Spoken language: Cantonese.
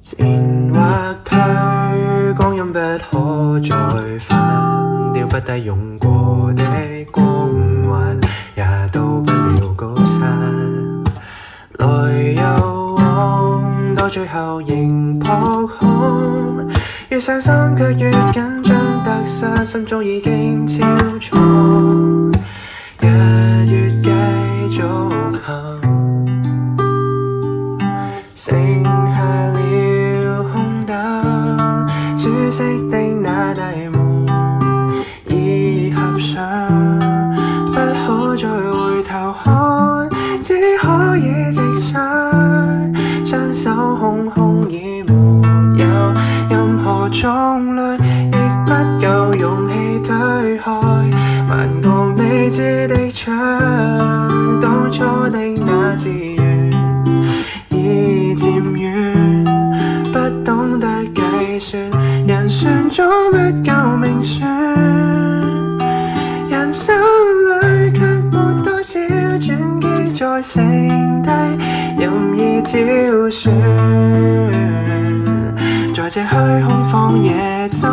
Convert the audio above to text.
前或退，光陰不可再返，丟不低用過的光環，也到不了高山。來又往，到最後仍撲空，越上心卻越緊張得失，心中已經超重，日月繼續行，剩下了空等，舒適的那大門已合上，不可再回頭看，只可以直唱，雙手空空已沒有任何重量，亦不夠勇氣推開萬個未知的窗，當初的那志願已漸遠，不懂得計算，人算總不夠命算，人生裏卻沒多少轉機在剩低，任意挑選，在這虛空荒野中